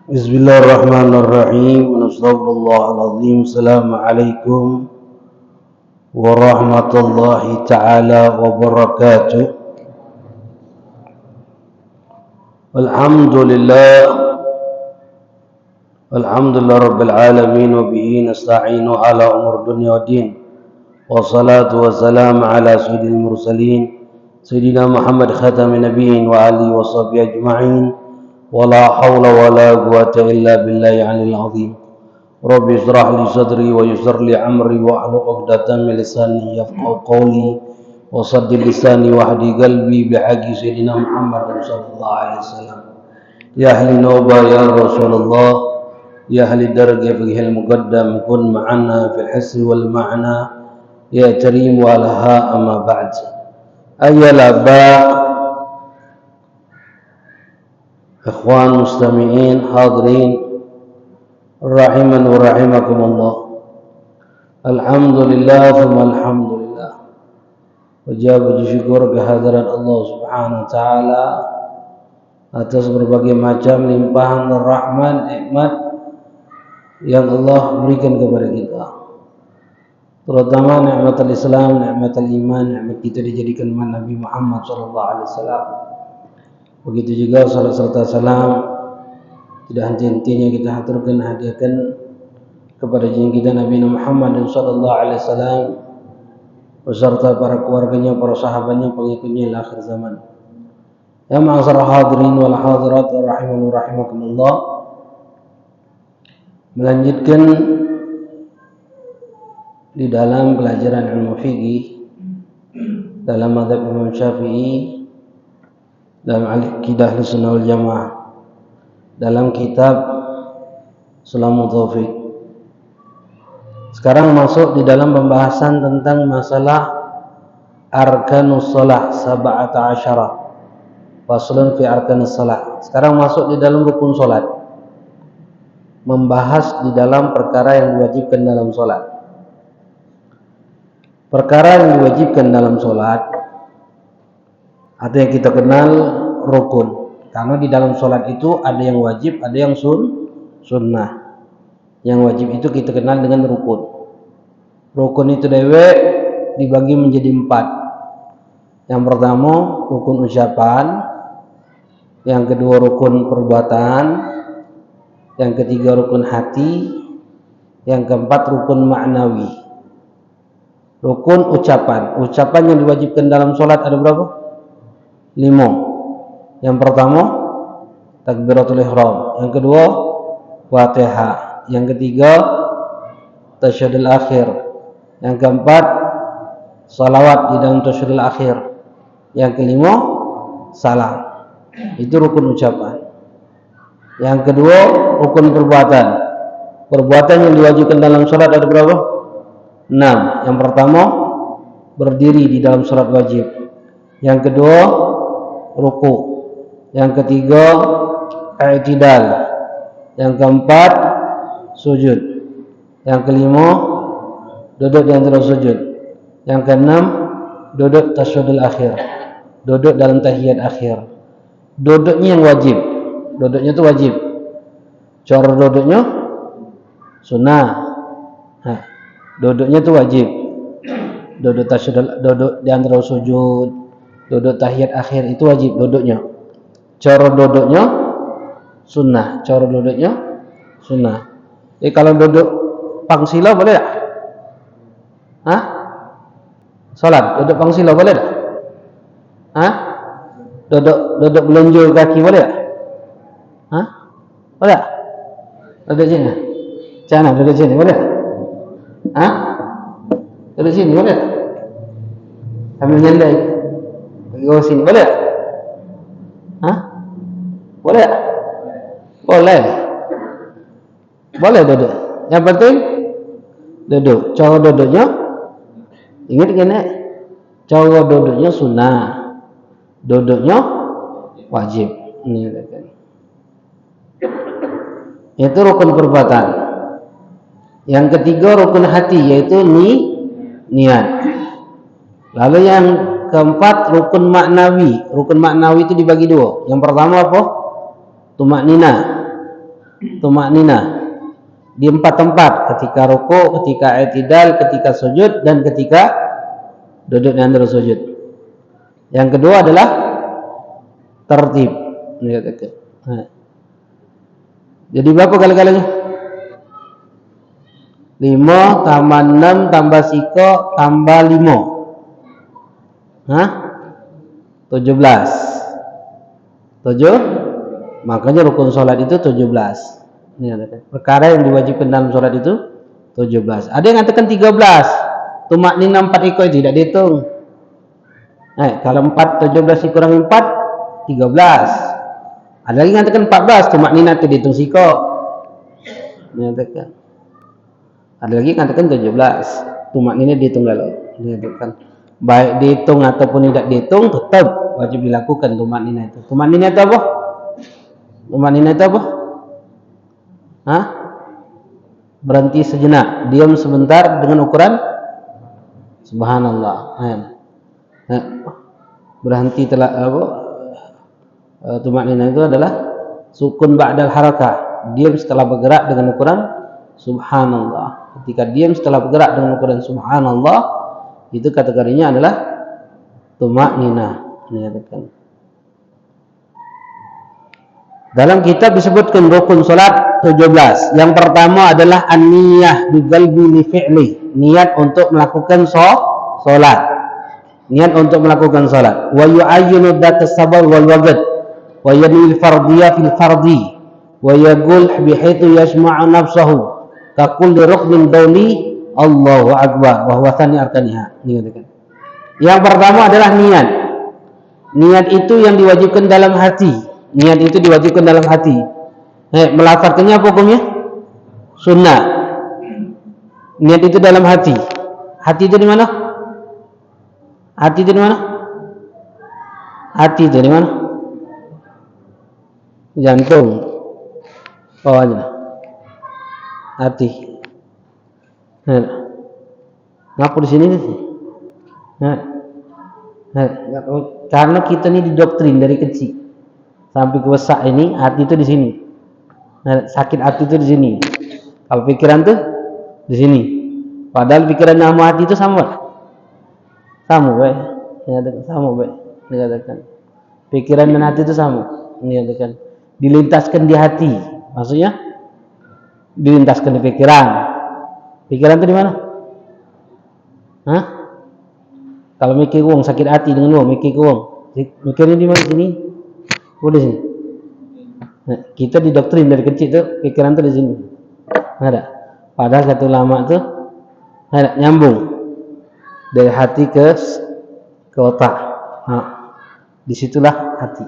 Bismillahirrahmanirrahim. Astagfirullahaladzim. Assalamualaikum warahmatullahi ta'ala wabarakatuh. Alhamdulillah rabbil alamin wa bihi nasta'inu ala umur dunya wa din. Wassalatu wassalamu ala sayyidil mursalin sayyidina Muhammad khatamin nabiyyin wa alihi wa sahbihi ajma'in. ولا حول ولا قوة إلا بالله العلي العظيم. رب اشرح لي صدري ويسر لي أمري واحلل عقدة من لساني يفقهوا قولي وصدق لساني واهدي قلبي بحق سيدنا محمد صلى الله عليه وسلم. يا أهل نوبة يا رسول الله، يا أهل الدرجة فقه المقدم، كن معنا في الحس والمعنى يا كريم ولها. أما بعد، أيها الآباء ikhwan mustami'in hadirin rahiman wa rahimakumullah. Alhamdulillah thumma alhamdulillah. Wajib puji syukur kehadiran Allah Subhanahu wa taala atas berbagai macam limpahan rahmat nikmat yang Allah berikan kepada kita. Terutama nikmat al-Islam, nikmat al-iman, nikmat kita dijadikan Nabi Muhammad sallallahu alaihi wasallam. Begitu juga salat serta salam tidak henti-hentinya kita haturkan, hadiahkan kepada junjungan kita Nabi Muhammad sallallahu alaihi wasallam beserta para keluarganya, para sahabatnya, pengikutnya hingga akhir zaman. Ya ma'asyar hadirin wal hadirat rahiman wa rahimakumullah. Melanjutkan di dalam pelajaran ilmu fikih dalam mazhab Imam Syafi'i dalam Al-Aqidah Ahlussunnah wal Jamaah dalam kitab Sulamul Taufiq. Sekarang masuk di dalam pembahasan tentang masalah arkanus shalah sab'ata asyara. Faslun fi arkanus shalah. Sekarang masuk di dalam rukun salat. Membahas di dalam perkara yang diwajibkan dalam salat. Perkara yang diwajibkan dalam salat atau yang kita kenal rukun, karena di dalam sholat itu ada yang wajib, ada yang sunnah. Yang wajib itu kita kenal dengan rukun. Rukun itu dewe dibagi menjadi 4. Yang pertama rukun ucapan, yang kedua rukun perbuatan, yang ketiga rukun hati, yang keempat rukun maknawi. Rukun ucapan, ucapan yang diwajibkan dalam sholat ada berapa? 5. Yang pertama takbiratul ihram, yang kedua Fatihah, yang ketiga tasyahudul akhir, yang keempat salawat di dalam tasyahudul akhir, yang kelima salam. Itu rukun ucapan. Yang kedua rukun perbuatan. Perbuatan yang diwajibkan dalam salat ada berapa? 6. Yang pertama berdiri di dalam salat wajib, yang kedua ruku, yang ketiga i'tidal, yang keempat sujud, yang kelima duduk di antara sujud, yang keenam duduk tasyahudul akhir, duduk dalam tahiyat akhir. Duduknya yang wajib, duduknya itu wajib, cara duduknya sunnah. Duduknya itu wajib, duduk tasyahud, duduk di antara sujud, duduk tahiyat akhir itu wajib duduknya. Cara duduknya sunnah, cara duduknya sunnah. Kalau duduk pangsila boleh tak? Hah? Salat duduk pangsila boleh tak? Hah? Duduk melunjur kaki boleh tak? Hah? Boleh tak? Duduk sini. Jangan duduk sini boleh tak? Hah? Duduk sini boleh tak? Sambil nyandai bagi sini boleh tak? Hah? Boleh tak? Boleh. Boleh duduk. Yang penting duduk. Cara duduknya ingat kena, cara duduknya sunnah, duduknya wajib. Ini kan. Itu rukun perbuatan. Yang ketiga rukun hati, yaitu niat. Lalu yang keempat rukun maknawi. Rukun maknawi itu dibagi 2. Yang pertama apa? Tumaknina. tumakninah di 4 tempat, ketika ruku, ketika i'tidal, ketika sujud, dan ketika duduk di antara sujud. Yang kedua adalah tertib. Jadi berapa kali-kalinya? 5 tambah 6 tambah siko tambah 5. 17. 7. Makanya rukun sholat itu 17. Perkara yang diwajibkan dalam sholat itu 17. Ada yang mengatakan 13. Tumakninah 4 iko itu tidak dihitung. Kalau 17 dikurang 4, 13. Ada lagi yang mengatakan 14. Tumakninah itu dihitung siko. Ada lagi yang mengatakan 17. Tumakninah dihitung galau. Baik dihitung ataupun tidak dihitung, tetap wajib dilakukan tumakninah itu. Tumakninah itu apa? Tumakninah itu apa? Berhenti sejenak, diam sebentar dengan ukuran subhanallah. Berhenti telah tumakninah itu adalah sukun ba'dal harakah, diam setelah bergerak dengan ukuran subhanallah. Ketika diam setelah bergerak dengan ukuran subhanallah, itu kategorinya adalah tumakninah. Dalam kitab disebutkan rukun salat 17. Yang pertama adalah an-niyah bi qalbi li fi'li, niat untuk melakukan salat. Niat untuk melakukan salat. Wa yu'ayyinu dzat as-sabr wal wajd wa yanwi al-fardiyya fil fardi wa yaqul bihaitsu yasma'u nafsahu ka kulli ruknin dawli Allahu akbar wa huwa tsani arkaniha. Yang pertama adalah niat. Niat itu yang diwajibkan dalam hati. Niat itu diwajibkan dalam hati. Melafazkannya apa hukumnya? Sunnah. Niat itu dalam hati. Hati itu di mana? Hati itu di mana? Hati itu di mana? Jantung. Bawahnya. Hati. Ngapa di sini sih? Karena kita ini didoktrin dari kecil sampai ke besar ini, hati itu di sini. Sakit hati itu di sini. Kalau pikiran tuh di sini. Padahal pikiran sama hati itu sama. Sama, baik. Sama, baik. Dikatakan. Pikiran dan hati itu sama. Dikatakan. Dilintaskan di hati. Maksudnya dilintaskan di pikiran. Pikiran itu di mana? Kalau mikir uang sakit hati dengan uang, mikir uang. Mikirnya di mana sini? Di sini. Kita didoktrin dari kecil tuh pikiran tuh di sini. Ada. Padahal kata ulama tuh ada nyambung dari hati ke otak. Disitulah hati.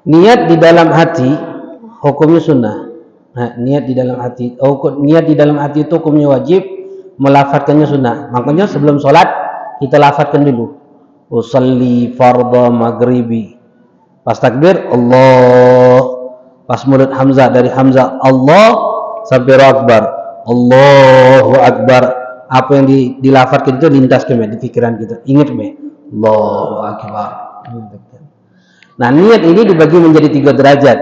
Niat di dalam hati hukumnya sunnah. Niat di dalam hati, niat di dalam hati itu hukumnya wajib, melafadzkannya sunnah. Makanya sebelum sholat kita lafadzkan dulu. Usalli fardha maghribi. Pas takbir Allah. Pas mulut Hamzah dari Hamzah Allah sampai Akbar. Allahu Akbar. Apa yang dilafadzkan itu lintaskan di pikiran kita. Ingat Allahu Akbar. Nah, niat ini dibagi menjadi 3 derajat.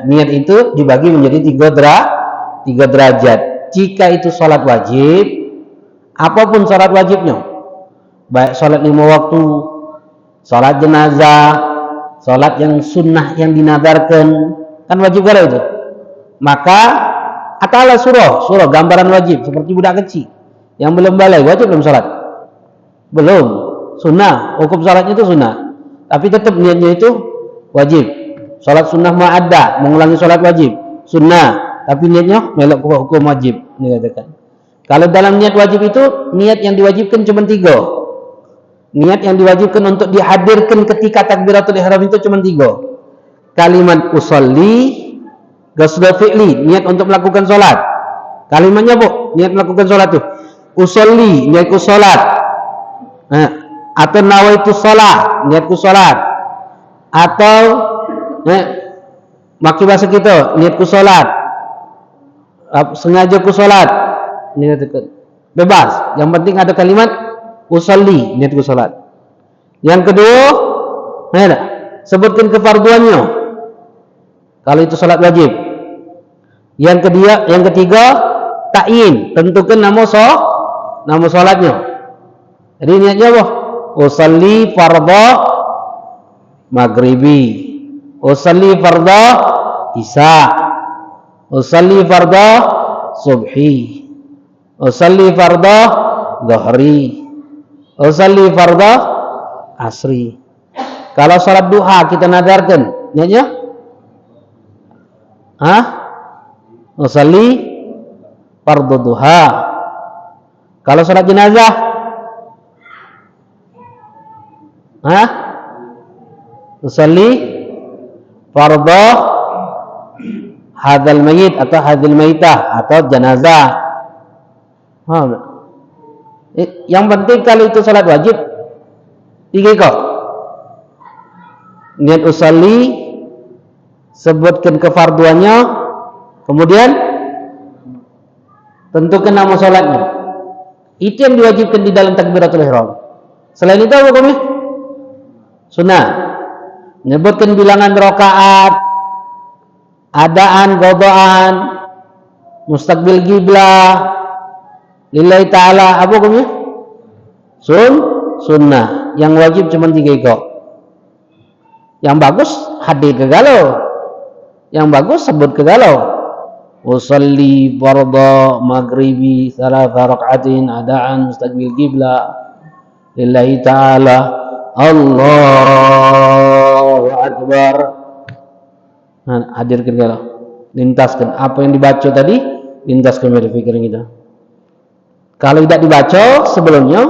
Niat itu dibagi menjadi 3 derajat. Jika itu sholat wajib, apapun sholat wajibnya, baik sholat 5 waktu, sholat jenazah, sholat yang sunnah yang dinadarkan, kan wajib kalau itu. Maka atalah surah gambaran wajib seperti budak kecil yang belum balai, wajib belum sholat? Belum. Sunnah, hukum sholatnya itu sunnah. Tapi tetap niatnya itu wajib. Sholat sunnah ma'adda, mengulangi sholat wajib, sunnah. Tapi niatnya melok hukum wajib. Dikatakan. Kalau dalam niat wajib itu, niat yang diwajibkan cuma 3. Niat yang diwajibkan untuk dihadirkan ketika takbiratul ihram itu cuma 3. Kalimat usolli, qasdu fi'li, niat untuk melakukan sholat. Kalimatnya bu, niat melakukan sholat tuh. Usolli, niatku sholat. Atau nawaitu sholat, niatku sholat. Atau maki bahasa kita, niatku sholat. Sengaja ku sholat. Niat bebas. Yang penting ada kalimat usolli, niatku sholat. Yang kedua, sebutkan kefarduannya. Kalau itu salat wajib. Yang ketiga, ta'yin, tentukan nama salatnya. Jadi niatnya apa? Usalli fardha maghribi, usalli fardha isya, usalli fardha subhi, usalli fardha dhuhri, usalli fardha asri. Kalau salat duha kita nadarkan, niatnya usalli fardhu duha. Kalau salat jenazah, usalli fardhu hadzal mayit atau hadzal maitah atau jenazah. Yang penting kalau itu salat wajib, 3 kok. Niat usalli, sebutkan kefarduannya, kemudian tentukan nama salatnya. Itu yang diwajibkan di dalam takbiratul ihram. Selain itu apa hukumnya? Sunnah. Menyebutkan bilangan rakaat, adaan, qadaan, mustaqbil qiblah, lillahi ta'ala, apa hukumnya? Sunnah. Yang wajib cuma 3 kok. Yang bagus hadir ke galau. Yang bagus sebut ke galau. Usalli fardha maghribi thalatha rak'atin adaan mustaqbil qiblah lillahi ta'ala Allahu akbar. Hadir ke galau. Lintaskan apa yang dibaca tadi, lintaskan dari pikiran kita. Kalau tidak dibaca sebelumnya,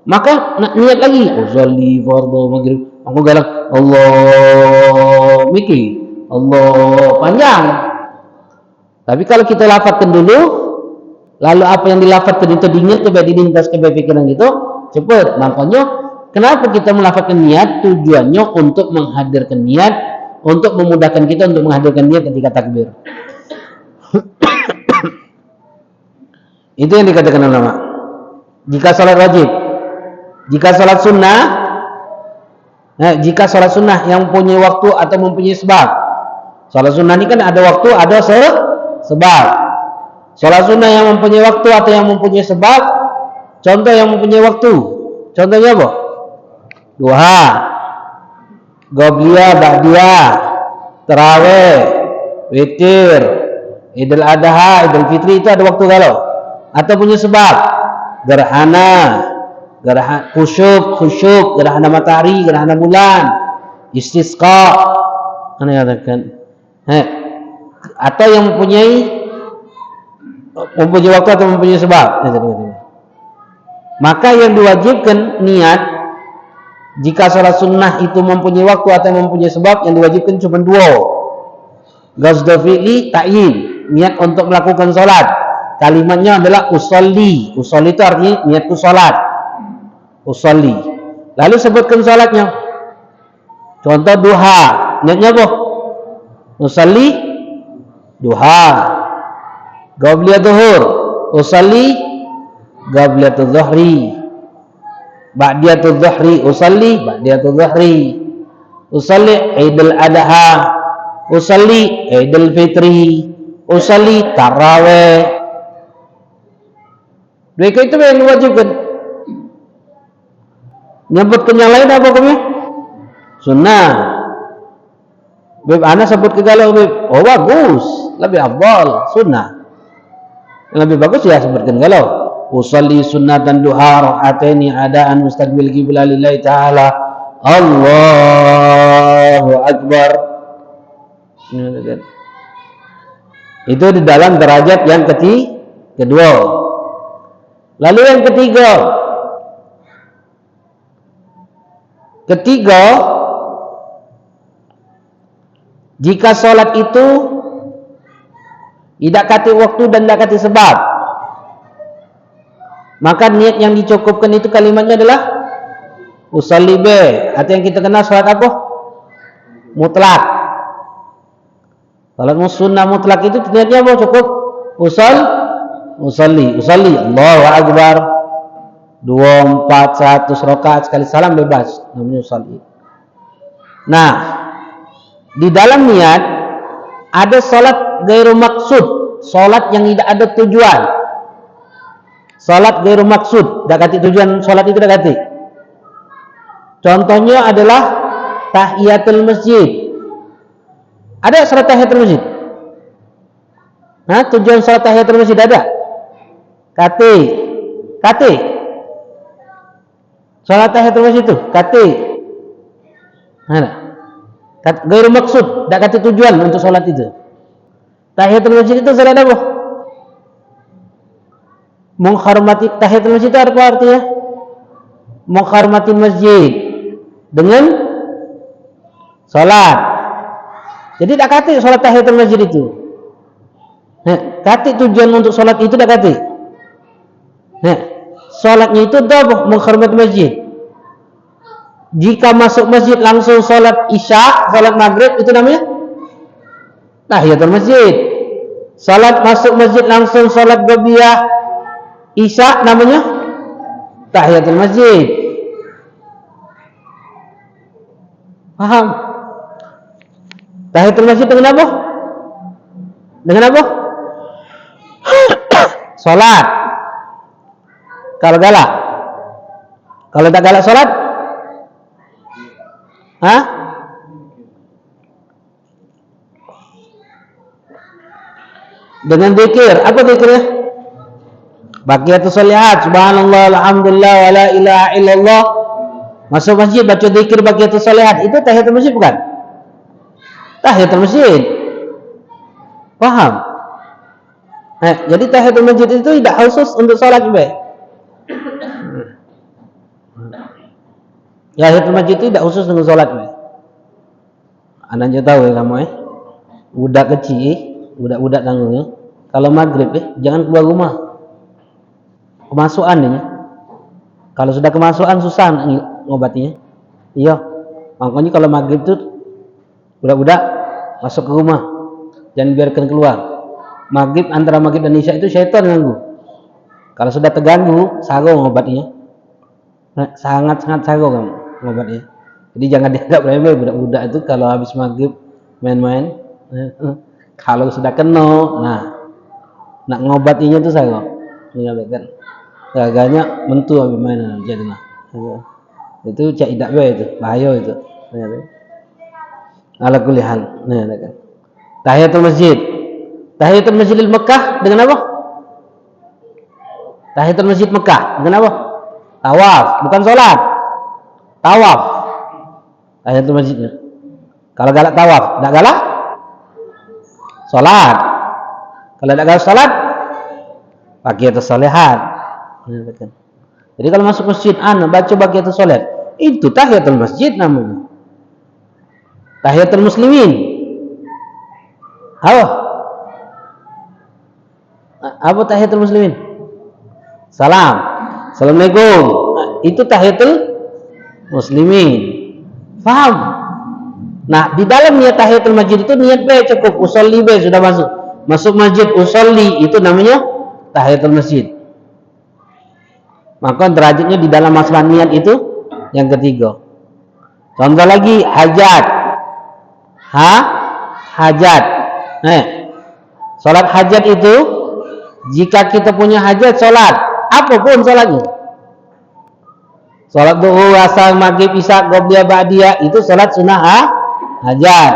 maka niat lagi. Usalli fardha maghrib. Aku galang Allah mikir, Allah panjang. Tapi kalau kita lafadzkan dulu, lalu apa yang dilafadzkan itu diingat coba dilintas ke pikiran gitu, cepat. Makanya kenapa kita melafadzkan niat? Tujuannya untuk menghadirkan niat, untuk memudahkan kita untuk menghadirkan niat ketika takbir. Itu yang dikatakan ulama. Jika salat wajib, jika salat sunnah, jika salat sunnah yang mempunyai waktu atau mempunyai sebab. Salat sunnah ini kan ada waktu, ada sebab. Salat sunnah yang mempunyai waktu atau yang mempunyai sebab. Contoh yang mempunyai waktu. Contohnya apa? Duha, Qobliyah, Ba'diyah, Tarawih, Witir, Idul Adha, Idul Fitri, itu ada waktu galau. Atau punya sebab. Gerhana khusyuk, gerhana matahari, gerhana bulan, istisqa, atau yang mempunyai waktu atau mempunyai sebab. Maka yang diwajibkan niat jika salat sunnah itu mempunyai waktu atau mempunyai sebab, yang diwajibkan cuma 2. Qasdu fi'li ta'yin, niat untuk melakukan salat. Kalimatnya adalah usolli. Usolli itu artinya niatku salat. Usolli. Lalu sebutkan salatnya. Contoh duha. Niatnya apa? Usolli duha. Qobliyah zuhur. Usolli qobliyatul zuhri. Ba'diyatul zuhri. Usolli ba'diyatul zuhri. Usolli Idul Adha. Usolli Idul Fitri. Usolli tarawih. Mereka itu yang diwajibkan. Nyebutkan yang lain apa hukumnya? Sunnah. Beb, ana sebut ke galau, beb. Oh bagus, lebih afdal sunnah. Yang lebih bagus ya sebutkan galau. Usalli sunnatan duha rak'ataini adaan mustaqbil qiblah lillahi ta'ala Allahu akbar. Itu di dalam derajat yang kedua. Lalu yang ketiga, jika sholat itu tidak kati waktu dan tidak kati sebab, maka niat yang dicukupkan itu kalimatnya adalah usolli be, atau yang kita kenal sholat apa? Mutlak. Sholat sunnah mutlak itu niatnya apa? Cukup usolli Allahu akbar. 2, 4, 100 rakaat sekali salam bebas, namanya usolli. Nah, di dalam niat ada salat ghairu maksud, salat yang tidak ada tujuan. Salat ghairu maksud, dak kati tujuan salat itu dak kati. Contohnya adalah tahiyatul masjid. Ada salat tahiyatul masjid? Nah, tujuan salat tahiyatul masjid ada? Kati. Salat tahiyatul masjid itu kati. Mana? Ghairu maksud, dak kati tujuan untuk salat itu. Tahiyatul masjid itu salat apa? Menghormati tahiyatul masjid itu apa artinya? Menghormati masjid dengan salat. Jadi dak kati salat tahiyatul masjid itu. Kati tujuan untuk salat itu dak kati. Salatnya itu dah menghormati masjid. Jika masuk masjid langsung salat isya, salat maghrib itu namanya tahiyatul masjid. Salat masuk masjid langsung salat ghabiyah isya namanya tahiyatul masjid. Paham? Tahiyatul masjid dengan apa? Dengan apa? Salat. Kalau galak. Kalau tak galak salat? Hah? Dengan zikir. Apa zikirnya? Baqiyatus shalihat, subhanallah, alhamdulillah, wala ilaha illallah. Masuk masjid baca zikir baqiyatus shalihat, itu tahiyatul masjid bukan? Tahiyatul masjid. Paham? Jadi tahiyatul masjid itu tidak khusus untuk salat juga. Tahiyatul masjid itu tidak khusus dengan salat. Anda tahu ya kamu budak kecil, budak-budak tangguhnya. Kalau maghrib jangan keluar rumah. Kemasukan ini. Kalau sudah kemasukan susah ngobatinya. Iya. Makanya kalau maghrib itu budak-budak masuk ke rumah. Jangan biarkan keluar. Maghrib, antara maghrib dan isya itu syaitan ganggu. Kalau sudah terganggu, sago ngobatinya. Sangat-sangat sago kamu ngobatnya. Jadi jangan dianggap remeh budak-budak itu kalau habis maghrib main-main. Kalau sudah kena, nak ngobatinya itu sago. Menyampaikan. Gaganya mentu habis main jadilah. Itu cak idak bae itu, bahaya itu. Ala kulli hal. Tahiyatul masjid. Tahiyatul Masjidil Mekah dengan apa? Tahiyatul Masjid Mekah dengan apa? Tawaf, bukan sholat. Tawaf. Tahiyatul masjidnya. Kalau galak tawaf, tak galak sholat. Kalau tak galak sholat, baqiyatus shalihat. Jadi kalau masuk masjid, baca baqiyatus shalihat. Itu tahiyatul masjid namanya. Tahiyatul muslimin. Apa tahiyatul muslimin? Salam. Assalamualaikum. Itu tahiyatul muslimin. Faham? Nah, di dalam niat tahiyatul masjid itu niat bae cukup, usolli bae sudah masuk. Masuk masjid usolli itu namanya tahiyatul masjid. Maka derajatnya di dalam masalah niat itu yang ketiga. Contoh lagi hajat. Hajat. Salat hajat itu jika kita punya hajat salat, apapun salatnya. Salat zuhur, asar, maghrib, isya, qobliyah, ba'diyah itu salat sunnah hajat.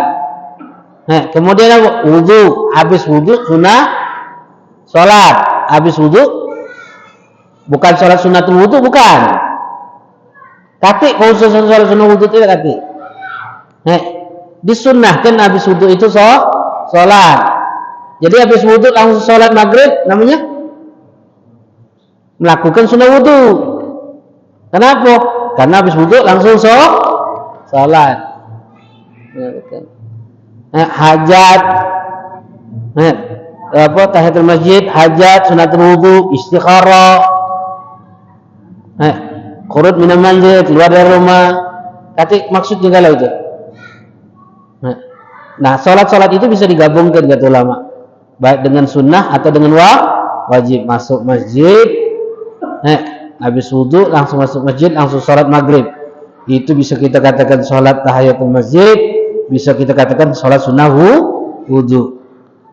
Kemudian wudu, habis wudu sunnah salat, habis wudu bukan salat sunnatul wudu, bukan. Kati khusus salat sunnah wudu tidak kati. Disunnahkan habis wudu itu salat. Jadi habis wudu langsung salat maghrib namanya melakukan sunnah wudu. Kenapa? Karena habis wudu langsung salat. Hajat, tahiyatul masjid, hajat, sunatul wudu, istikharah, khurud minal manzil, keluar dari rumah. Kati maksudnya kalau itu. Nah, salat itu bisa digabungkan kata ulama, baik dengan sunnah atau dengan wajib. Masuk masjid, habis wudu langsung masuk masjid, langsung sholat maghrib. Itu bisa kita katakan sholat tahiyatul masjid, bisa kita katakan sholat sunnah wudu.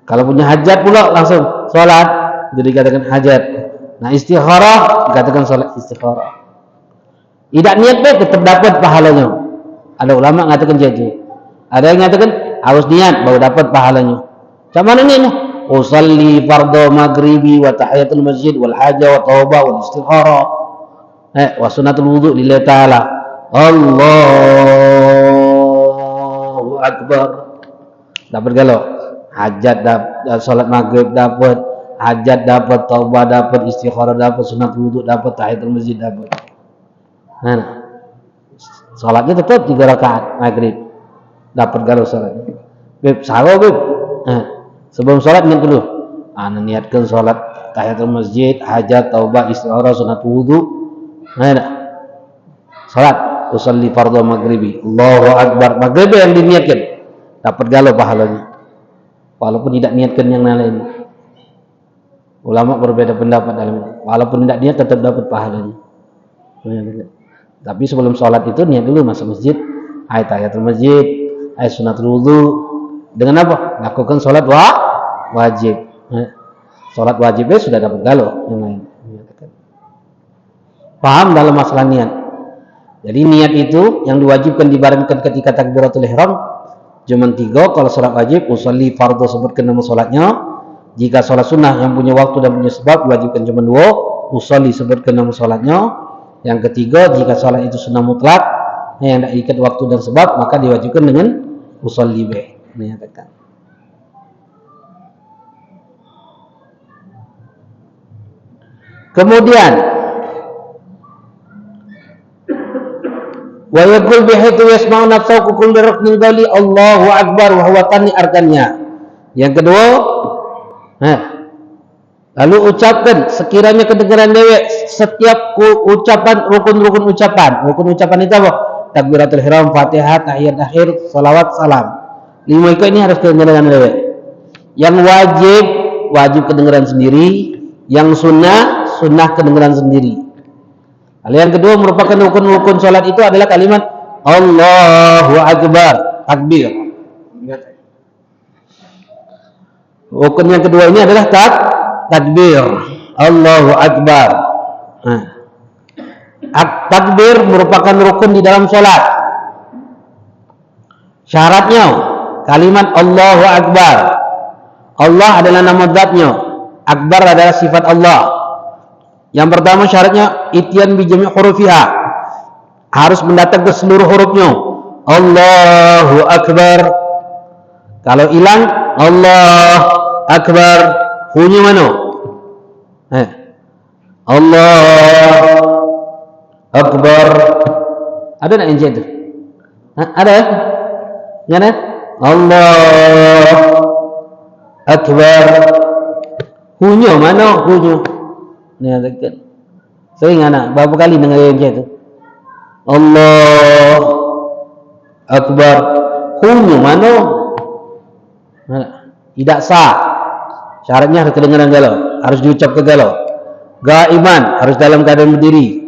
Kalau punya hajat pula langsung sholat, itu dikatakan hajat. Nah, istikharah dikatakan sholat istikharah. Tidak niat baik tetap dapat pahalanya. Ada ulama mengatakan gitu. Ada yang mengatakan harus niat baru dapat pahalanya. Macam mana ni? Usalli fardhu maghribi wa tahiyatul masjid wal haja wa taubah wal istikharah. Wa sunnatul wudu lillahi ta'ala. Allahu Akbar. Dapat galau. Hajat dapat, salat maghrib dapat, hajat dapat, taubah dapat, istikharah dapat, sunat wudu dapat, tahiyatul masjid dapat. Nah, salatnya tetap 3 rakaat maghrib. Dapat galau salatnya. Beb, salah beb. Sebelum salat niat dulu. Niatkan salat tahiyatul masjid, hajat, taubah, istikharah, sunat wudu. Nah, salat usalli fardhu maghribi. Allahu Akbar. Maghrib yang diniatkan. Dapat galau pahalanya. Walaupun tidak niatkan yang lain. Ulama berbeda pendapat dalam ini. Walaupun tidak niat tetap dapat pahalanya. Tapi sebelum sholat itu niat dulu masuk masjid. Tahiyatul masjid, sunatul wudu. Dengan apa? Lakukan sholat wajib. Sholat wajibnya sudah dapat galau yang lain. Paham dalam masalah niat? Jadi niat itu yang diwajibkan dibarengkan ketika takbiratul ihram cuma 3. Kalau sholat wajib usolli fardhu sebutkan nama sholatnya. Jika sholat sunnah yang punya waktu dan punya sebab diwajibkan cuma 2. Usolli sebutkan nama sholatnya. Yang ketiga, jika sholat itu sunnah mutlak yang tidak ikat waktu dan sebab, maka diwajibkan dengan usolli be. Menyatakan. Kemudian wa yaqul bihaitsu yasma'u nafsahu kullu ruknin qali Allahu Akbar wa huwa tani arkannya. Yang kedua, lalu ucapkan sekiranya kedengaran dewek setiap ucapan rukun-rukun ucapan. Rukun ucapan itu apa? Takbiratul ihram, Fatihah, tahiyat akhir, salawat, salam. 5 ini harus kedengaran dewek. Yang wajib kedengaran sendiri. Yang sunnah kedengaran sendiri. Hal yang kedua merupakan rukun-rukun sholat itu adalah kalimat Allahu Akbar, takbir. Rukun yang kedua ini adalah takbir, Allahu Akbar. Takbir merupakan rukun di dalam sholat. Syaratnya kalimat Allahu Akbar. Allah adalah nama zatnya, Akbar adalah sifat Allah. Yang pertama syaratnya ityan bi jami' hurufiha. Harus mendatang ke seluruh hurufnya. Allahu Akbar. Kalau hilang Allah Akbar, bunyi mana? Allah Akbar. Ada nak encik tu? Ada ya? Mana? Allah Akbar. Bunyi mana? Bunyi. Ni dekat. Sering anak berapa kali dengar encik tu? Allah Akbar. Bunyi mana? Tidak sah. Syaratnya harus kedengaran galau, harus diucap ke galau. Gaiban, harus dalam keadaan berdiri.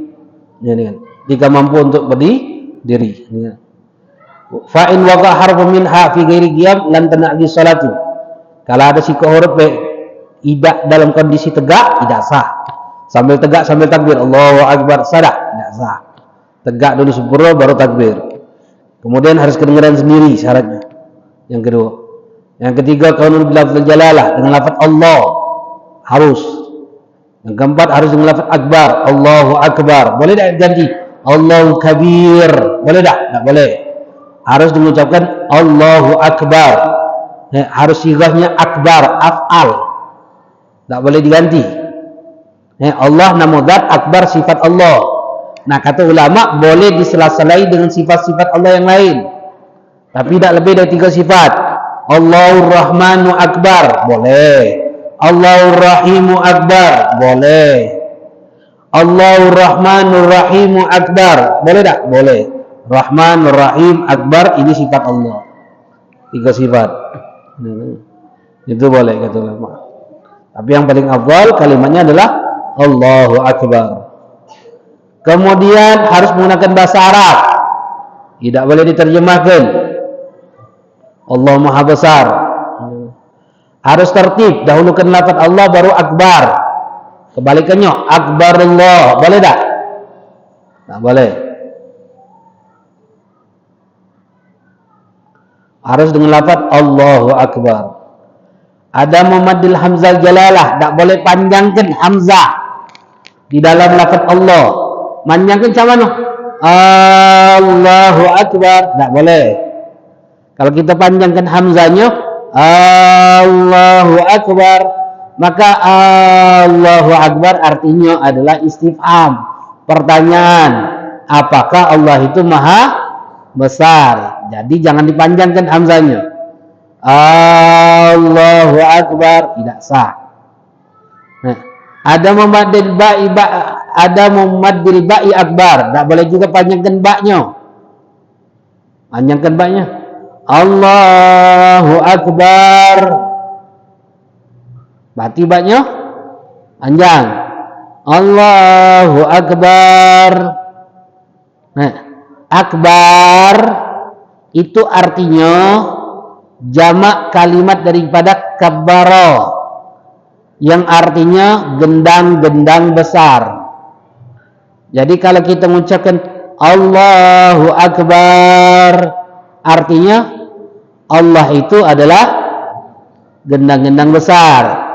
Jika mampu untuk berdiri. Fa in waqa harfun minha fi ghairi qiyam lan tanaqi salatu. Kalau ada sikap huruf tidak dalam kondisi tegak, tidak sah. Sambil tegak sambil takbir, Allahu Akbar, sadak, tidak sah. Tegak dulu sempurna baru takbir. Kemudian harus kedengaran sendiri syaratnya. Yang kedua. Yang ketiga, qaulul bilafzul jalalah dengan lafaz Allah harus. Yang keempat harus dengan lafaz Akbar, Allahu Akbar. Boleh tak ganti Allahu Kabir? Boleh tak? Tak boleh. Harus mengucapkan Allahu Akbar. Harus sigahnya Akbar, af'al. Tak boleh diganti. Allah nama zat, Akbar sifat Allah. Nah, kata ulama boleh disela-selai dengan sifat-sifat Allah yang lain. Tapi tidak lebih dari 3 sifat. Allahur Rahmanu Akbar, boleh. Allahur Rahimu Akbar, boleh. Allahur Rahmanur Rahimu Akbar, boleh tak? Boleh. Rahman, Rahim, Akbar, ini sifat Allah. 3 sifat. Itu boleh kata ulama. Tapi yang paling afdal kalimatnya adalah Allahu Akbar. Kemudian harus menggunakan bahasa Arab. Tidak boleh diterjemahkan. Allah Maha Besar. Harus tertib, dahulukan lafaz Allah baru akbar. Kebalikannya, akbarullah. Boleh tak? Tak boleh. Harus dengan lafaz Allahu Akbar. Ada memaddil hamzah jalalah, tak boleh panjangkan hamzah di dalam lafaz Allah. Panjangkan macam mana? Allahu Akbar, tak boleh. Kalau kita panjangkan hamzahnya Allahu Akbar, maka Allahu Akbar artinya adalah istifham, pertanyaan, apakah Allah itu maha besar. Jadi jangan dipanjangkan hamzahnya. Allahu Akbar, tidak sah. Nah, ada memaddil ba'i akbar, tak boleh juga panjangkan ba'nya. Panjangkan ba'nya. Allahu Akbar. Berarti ba'nya panjang. Allahu Akbar. Nah, akbar itu artinya jamak kalimat daripada kabbara, yang artinya gendang-gendang besar. Jadi kalau kita mengucapkan Allahu Akbar, artinya Allah itu adalah gendang-gendang besar.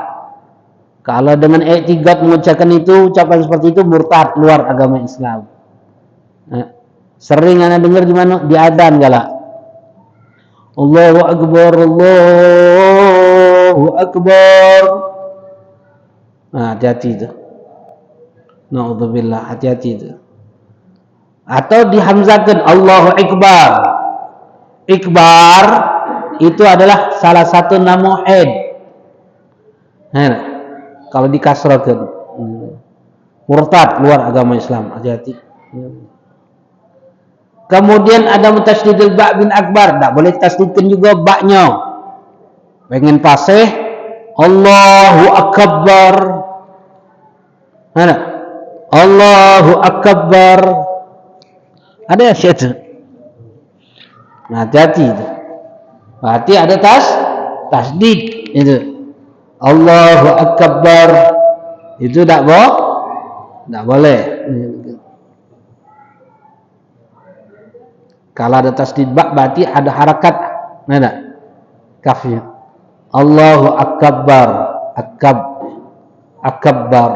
Kalau dengan i'tiqad mengucapkan itu, ucapan seperti itu, murtad, keluar agama Islam. Sering anda dengar di mana? Di adzan galak. Allahu Akbar, Allahu Akbar. Nah, hati-hati itu. Na'udzubillah, hati-hati itu. Atau dihamzahkan Allahu Akbar. Ikbar itu adalah salah satu nama haid. Nah, kalau dikasrahkan murtad, keluar agama Islam, hati-hati. Kemudian ada mutasydidil ba' bin akbar, tak boleh tasdidkan juga ba'nya. Pengen fasih Allahu Akbar. Mana? Allahu Akbar. Ada ya syaitan. Nah, hati-hati itu. Berarti ada tasdid itu. Allahu Akbar. Itu tak boleh. Kalau ada tasdid ba' berarti ada harakat. Ada kafnya. Allahu Akbar. Akbar.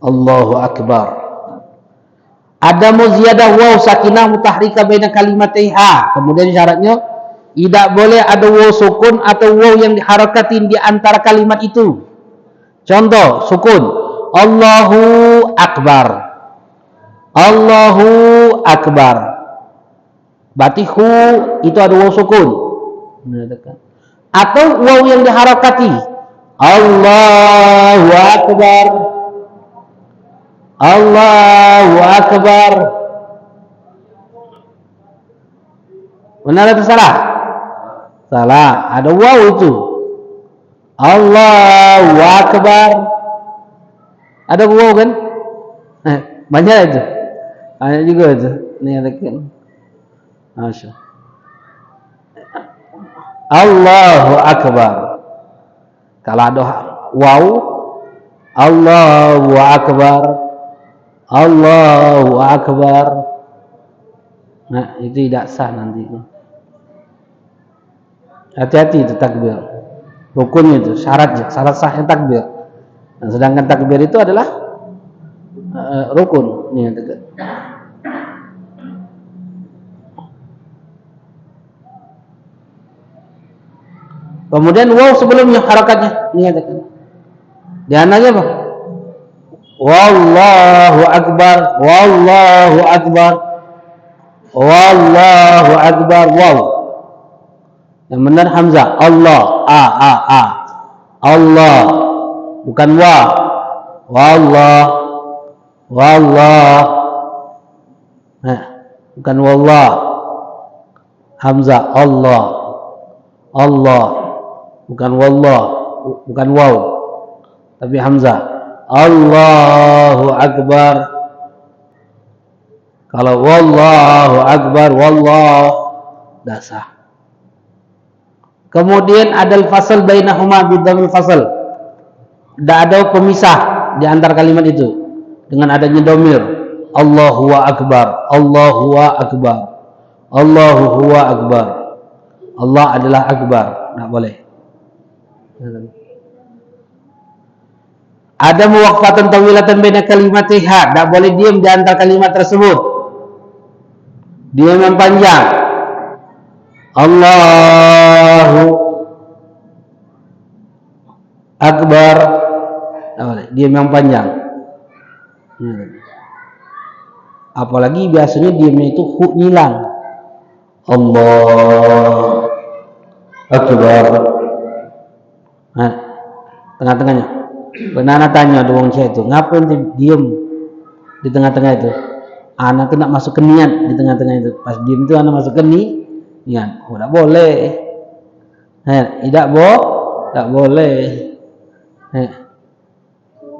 Allahu Akbar. Ada muziyadah waw sakinah mutahrika baina kalimataiha. Kemudian syaratnya tidak boleh ada waw sukun atau waw yang diharakatin di antara kalimat itu. Contoh sukun Allahu Akbar. Allahu Akbar. Berarti hu itu ada waw sukun. Atau waw yang diharakati. Allahu Akbar. Allahu Akbar. Benar atau salah? Salah. Ada waw itu. Allahu Akbar. Ada waw kan? Banyak itu. Banyak juga itu. Ini ada kan. Masya. Allahu Akbar. Kalau ada waw, Allahu Akbar. Allahu Akbar. Nah, itu tidak sah nanti. Hati-hati itu takbir. Rukunnya itu, syarat sahnya takbir. Nah, sedangkan takbir itu adalah rukun. Ini dekat. Kemudian waw sebelumnya harakatnya. Ini dekat. Di anaknya apa? Wallahu Akbar. Wallahu Akbar. Wallahu Akbar. Wow. Yang benar hamzah. Allah. A. Allah. Bukan wa. Wallah. Wallah. Nah, bukan wallah. Hamzah. Allah. Allah. Bukan wallah. Bukan waw. Tapi hamzah. Allahu Akbar. Kalau wallahu akbar, wallah dah sah. Kemudian ada al-fasl bainahuma bidhamil fasl. Tidak ada pemisah di antara kalimat itu dengan adanya domir. Allahu akbar, Allahu akbar, Allahu huwa akbar. Allah adalah akbar, tidak boleh. Ada muwaqqatan tawilatan baina kalimatiha, tidak boleh diam di antara kalimat tersebut. Diam yang panjang. Allahu akbar, tidak boleh diam yang panjang. Apalagi biasanya diamnya itu hu nyilang. Allah akbar. Nah, tengah-tengahnya. Benar tanya doang saya itu, ngapain diem di tengah-tengah itu? Anak tuh nak masuk ke niat di tengah-tengah itu. Pas diem itu anak masuk ke niat. Oh, tidak boleh. Tidak boleh.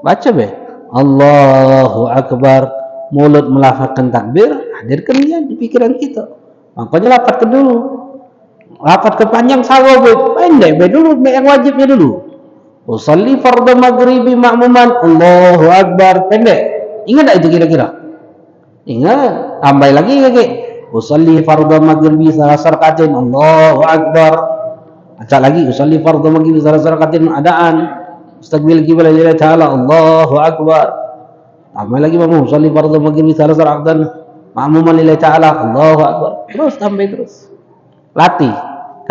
Baca be. Allahu akbar. Mulut melafazkan takbir, hadirkan niat di pikiran kita. Makanya lafazkan dulu. Lafazkan panjang sawo be, pendek be dulu, be yang wajibnya dulu. Usalli fardhu maghribi ma'muman, Allahu akbar, pendek. Ingat tak itu kira-kira? Ingat, tambah lagi kakek. Usalli fardhu maghribi salasar rakatain, Allahu akbar. Acak lagi, usalli fardhu maghribi salasar rakatain adaan. Mustaqbil qiblah lillahi ta'ala, Allahu akbar. Tambah lagi makmum, usalli fardhu maghribi salasar rakatain ma'muman lillahi ta'ala, Allahu akbar. Terus tambah terus. Latih.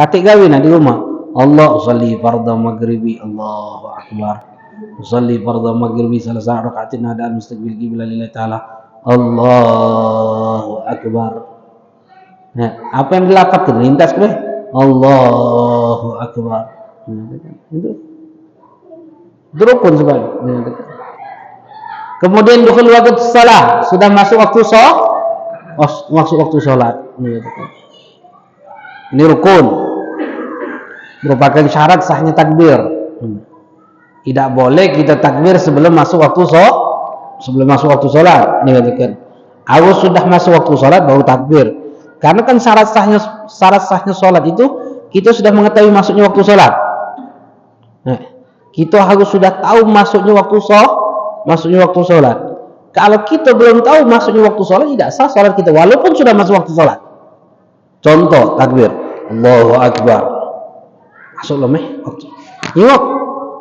Katik gawin di rumah. Allah usalli fardhu maghribi, Allahu akbar. Usalli fardhu maghribi salasar rakaatin adaan mustaqbil qiblah lillahi ta'ala, Allahu akbar. Nah, apa yang dilafazkan lintas ke Allahu akbar. Itu rukun sebenarnya. Kemudian dukhul waktu salat, sudah masuk waktu salat. Ini rukun, merupakan syarat sahnya takbir. Tidak boleh kita takbir sebelum masuk waktu salat. Ini katakan, awal sudah masuk waktu salat baru takbir. Karena kan syarat sahnya salat itu kita sudah mengetahui masuknya waktu salat. Nah, kita harus sudah tahu masuknya waktu salat. Kalau kita belum tahu masuknya waktu salat, tidak sah salat kita walaupun sudah masuk waktu salat. Contoh takbir, Allahu akbar. Masuk loh waktu. Ingat,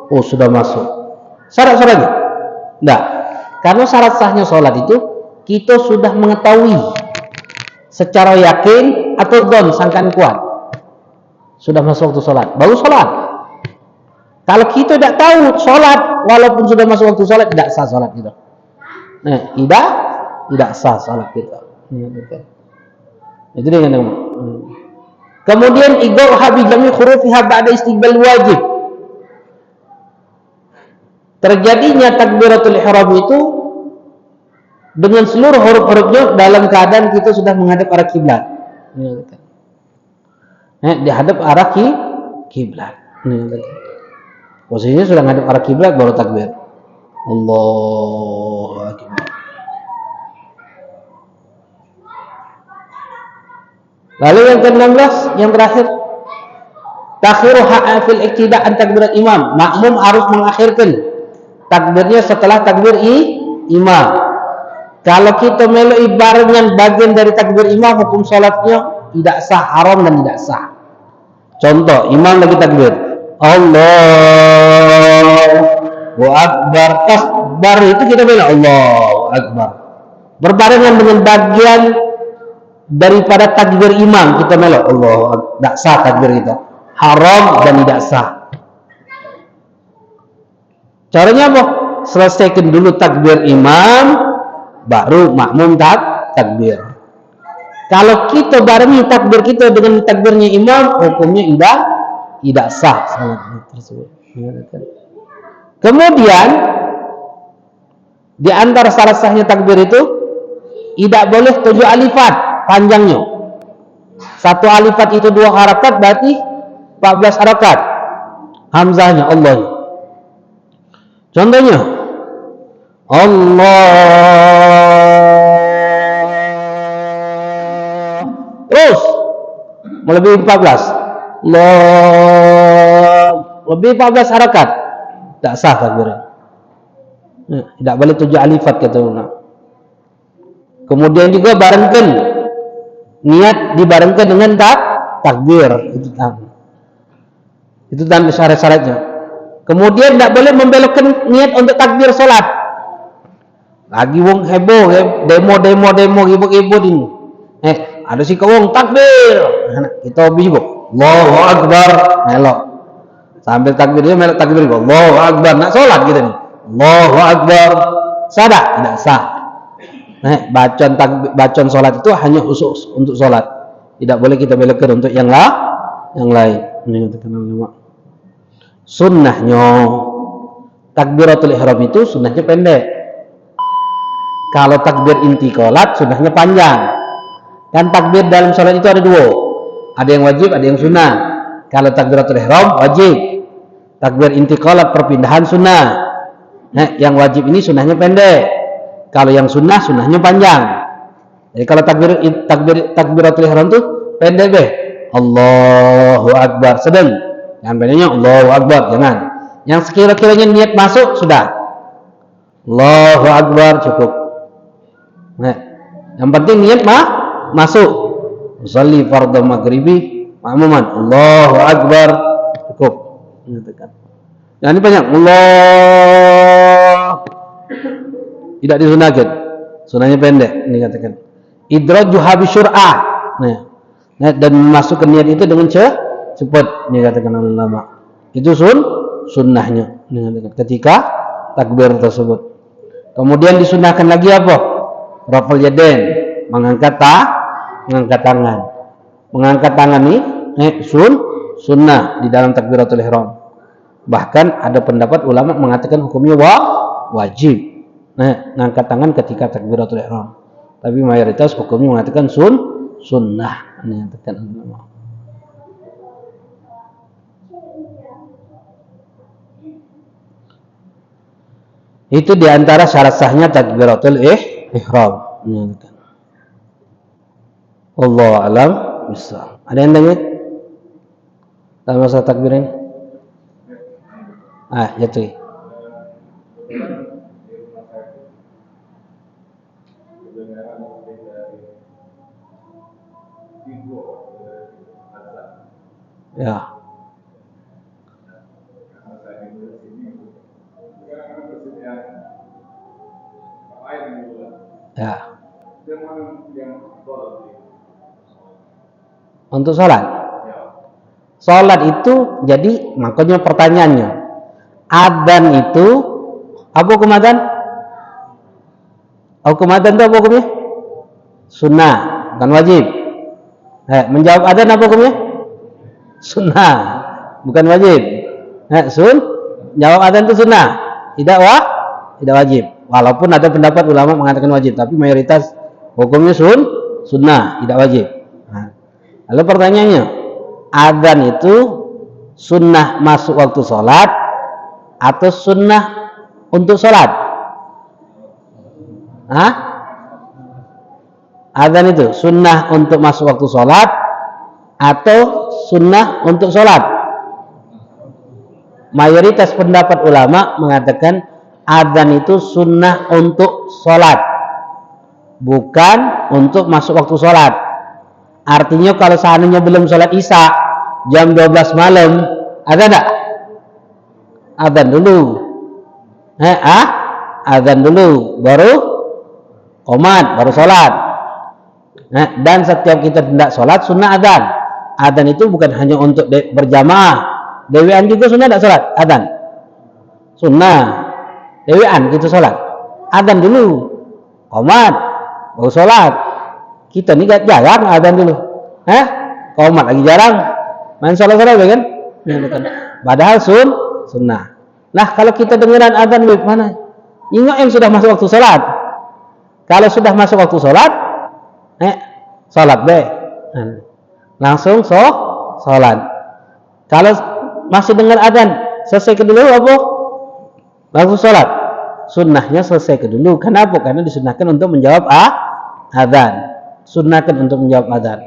oh sudah masuk. Syarat-syaratnya? Enggak. Karena syarat sahnya sholat itu kita sudah mengetahui secara yakin atau don sangkaan kuat sudah masuk waktu sholat, baru sholat. Kalau kita tidak tahu sholat walaupun sudah masuk waktu sholat, tidak sah sholat kita. Tidak sah sholat kita. Itu dengan kemudian igharha bi jami' hurufiha ba'da istiqbal wajib. Terjadinya takbiratul ihram itu dengan seluruh huruf-hurufnya dalam keadaan kita sudah menghadap arah kiblat. Dihadap arah kiblat. Posisinya sudah menghadap arah kiblat baru takbir. Allahu akbar. Lalu yang ke-16, yang terakhir, takhiru ha'afil iktida' an takbirat imam. Makmum harus mengakhirkan takbirnya setelah takbir imam. Kalau kita meloi barengan bagian dari takbir imam, hukum salatnya tidak sah, haram dan tidak sah. Contoh, imam lagi takbir, Allahu akbar, takbar itu kita bilang Allahu akbar. Berbarengan dengan bagian daripada takbir imam kita melok Allah, tidak sah takbir kita, haram dan tidak sah. Caranya apa? Selesaikan dulu takbir imam, baru makmum takbir. Kalau kita barengi takbir kita dengan takbirnya imam, hukumnya tidak sah salat tersebut. Kemudian di antara syarat sahnya takbir itu tidak boleh 7 alifat panjangnya. 1 alifat itu 2 harakat, berarti 14 harakat. Hamzahnya Allah. Contohnya, Allah. Terus melebihi 14. Allah. Lebih 14 harakat. Tak sah takbirnya. Tidak boleh 7 alifat kata ulama. Kemudian juga barengkan niat dibarengkan dengan takbir. Itu tanda syarat-syaratnya. Kemudian tidak boleh membelokkan niat untuk takbir solat. Lagi wong heboh, demo ribut-ribut ini. Ada si wong takbir. Kita bisibuk. Allahu Akbar. Melok. Sambil takbir dia melok takbir. Allahu Akbar. Nak solat kita nih. Allahu Akbar. Sah tak? Tidak sah. Bacaan solat itu hanya khusus untuk solat. Tidak boleh kita belokkan untuk yang lain. Ini katakan ulama. Sunnahnya takbiratul ihram itu sunnahnya pendek. Kalau takbir intiqalat sunnahnya panjang. Kan takbir dalam salat itu ada dua. Ada yang wajib, ada yang sunnah. Kalau takbiratul ihram wajib. Takbir intiqalat perpindahan sunnah. Yang wajib ini sunnahnya pendek. Kalau yang sunnah sunnahnya panjang. Jadi kalau takbiratul ihram itu pendek deh. Allahu Akbar sedang. Yang pendeknya Allahu Akbar jangan. Yang sekira-kiranya niat masuk sudah. Allahu Akbar cukup. Yang penting niat masuk. Usolli fardhu maghribi ma'muman. Allahu Akbar cukup. Yang ini banyak Allah. Tidak disunahkan. Sunahnya pendek ini katakan. Idrajuha bi syur'ah. Dan masuk ke niat itu dengan cepat ini katakan ulama. Itu sunnahnya ketika takbir tersebut. Kemudian disunahkan lagi apa? Raful yadain, mengangkat tangan. Mengangkat tangan ini sunnah di dalam takbiratul ihram. Bahkan ada pendapat ulama mengatakan hukumnya wajib. Mengangkat tangan ketika takbiratul ihram. Tapi mayoritas hukumnya mengatakan sunnah. Ini katakan ulama. Itu diantara syarat sahnya takbiratul ihram. Allah alam bisa. Ada yang tanya? Dalam masalah takbir ini? Jatuh. Ya. Ya. Untuk sholat. Sholat itu jadi makanya pertanyaannya. Adzan itu apa hukum adzan? Hukum adzan itu apa hukumnya? Sunnah, bukan wajib. Menjawab adzan apa hukumnya? Sunnah, bukan wajib. Jawab adzan itu sunnah, tidak wajib. Walaupun ada pendapat ulama mengatakan wajib, tapi mayoritas hukumnya sunnah, tidak wajib. Lalu pertanyaannya, adzan itu sunnah masuk waktu sholat atau sunnah untuk sholat? Adzan itu sunnah untuk masuk waktu sholat atau sunnah untuk sholat? Mayoritas pendapat ulama mengatakan adzan itu sunnah untuk sholat, bukan untuk masuk waktu sholat. Artinya kalau seandainya belum sholat isya jam 12 malam, ada enggak? Adzan dulu. Adzan dulu, baru qomat, baru sholat. Dan setiap kita hendak sholat sunnah adzan. Adzan itu bukan hanya untuk berjamaah. Dewean juga sunnah enggak sholat? Adzan. Sunnah. Dewean kita sholat. Adzan dulu. Qomat, baru sholat. Kita ni jarang adzan dulu. Qomat lagi jarang. Main sholat-sholat kan? Padahal sunnah. Nah, kalau kita dengeran adzan mana? Ingat yang sudah masuk waktu sholat. Kalau sudah masuk waktu sholat, sholat deh. Langsung sholat. Kalau masih dengar adzan, selesai dulu apa? Langsung sholat. sunnahnya selesaikan dulu. Kenapa? Karena disunnahkan untuk menjawab adzan. Sunnahkan untuk menjawab adzan.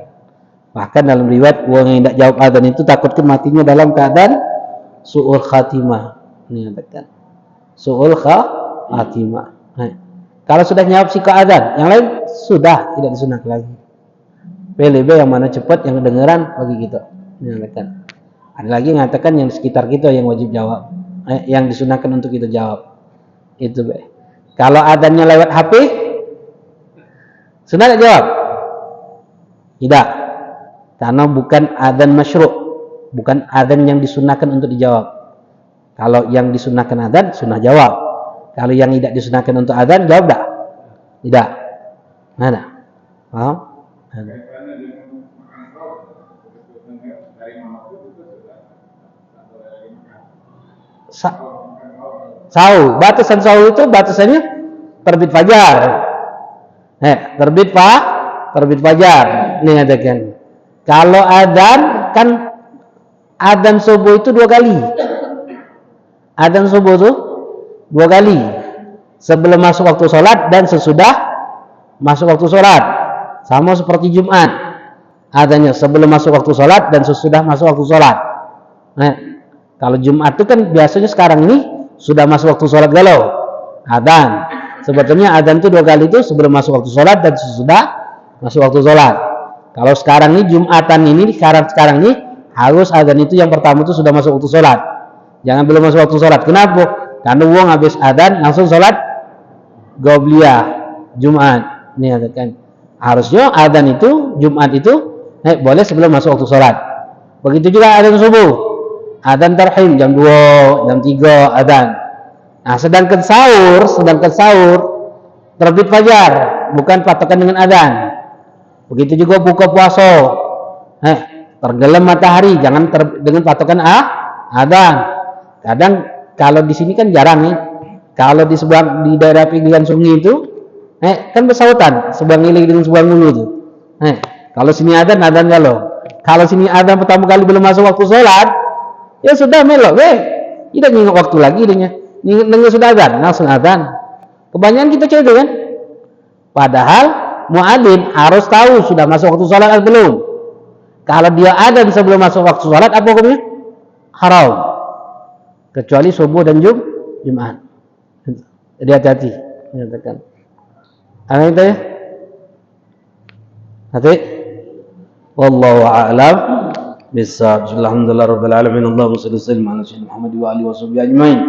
Bahkan dalam riwayat orang yang tidak jawab adzan itu takut matinya dalam keadaan su'ul khatimah. Ini katakan su'ul khatimah. Nah, kalau sudah jawab sika adzan, yang lain sudah tidak disunahkan lagi. Pilih yang mana cepat, yang kedengaran bagi kita. Ini katakan. Ada lagi yang mengatakan yang sekitar kita yang wajib jawab, yang disunahkan untuk kita jawab. Itu be. Kalau adzannya lewat HP, sunah tidak jawab? Tidak. Karena bukan adzan masyru', bukan adzan yang disunahkan untuk dijawab. Kalau yang disunahkan adzan, sunah jawab. Kalau yang tidak disunahkan untuk adzan, jawab tak? Tidak. Mana? Paham? Sahur, batasan sahur itu batasannya terbit fajar. Terbit fajar. Ini katakan. Kalau adzan kan adzan subuh itu 2 kali. Adzan subuh itu 2 kali. Sebelum masuk waktu sholat dan sesudah masuk waktu sholat. Sama seperti Jumat. Adzannya sebelum masuk waktu sholat dan sesudah masuk waktu sholat. Nah, kalau Jumat itu kan biasanya sekarang ini sudah masuk waktu sholat galau. Adzan. Sebetulnya adzan itu 2 kali itu sebelum masuk waktu sholat dan sesudah masuk waktu sholat. Kalau sekarang ini Jumatan ini sekarang ini harus adzan itu yang pertama itu sudah masuk waktu sholat. Jangan belum masuk waktu sholat. Kenapa? Karena uang habis adzan langsung sholat Qobliyah Jumat. Ini katakan harusnya adzan itu Jumat itu boleh sebelum masuk waktu sholat. Begitu juga adzan subuh, adzan tarhim jam 2, jam 3 adzan. Nah, sedangkan sahur terbit fajar, bukan patokan dengan adzan. Begitu juga buka puasa, tergelam matahari, jangan dengan patokan adzan. Kadang kalau di sini kan jarang nih. Kalau di daerah pinggiran sungai itu, kan bersautan sebuah ngiling dengan sebuah hulu itu. Kalau sini adzan kalau sini adzan pertama kali belum masuk waktu sholat, ya sudah melok, tidak ingat waktu lagi ingat sudah adzan, langsung adzan. Kebanyakan kita cerita kan. Padahal muadzin harus tahu sudah masuk waktu sholat atau belum. Kalau dia adzan sebelum masuk waktu sholat, apa hukumnya? Haram. Kecuali subuh dan Jumat. Jadi hati-hati. Nyatakan. Ada yang tanya? Hati? Wallahu a'lam bishawab. Alhamdulillah rabbil alamin. Allahumma shalli wa sallim ala sayyidina Muhammad wa alihi washabbihi ajmain.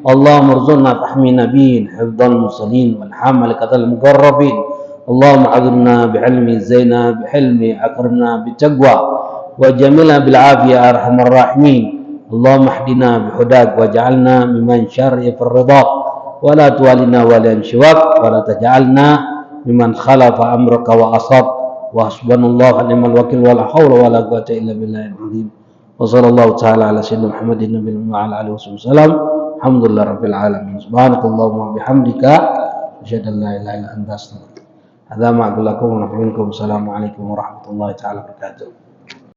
Allahumma arzuqna fahmi nabiyyin hifdzal mursalin wal hamalikatal muqarrabin. Allahumma aghnina bi'ilmi zaina bihilmi akrimna bitaqwa wa jamilna bil afiyah arhamar rahimin. Allahumma hdina bihudak waj'alna mimman syarri firridha wa la tuwalina waliyan shiwak wa la taj'alna mimman khalafa amraka wa asab wa hasbunallahu wa ni'mal wakil wa la hawla wa la quwwata illa billahil azim. Wa sallallahu ta'ala ala sayyidina Muhammadin nabiyil wa ala alihi wasallam. Alhamdulillah rabbil alamin. Subhanakallahumma bihamdika asyhadu an la ilaha illa anta astaghfiruka. Hadza ma aqulu lakum wa nafi'ukum. Assalamualaikum warahmatullahi taala wabarakatuh.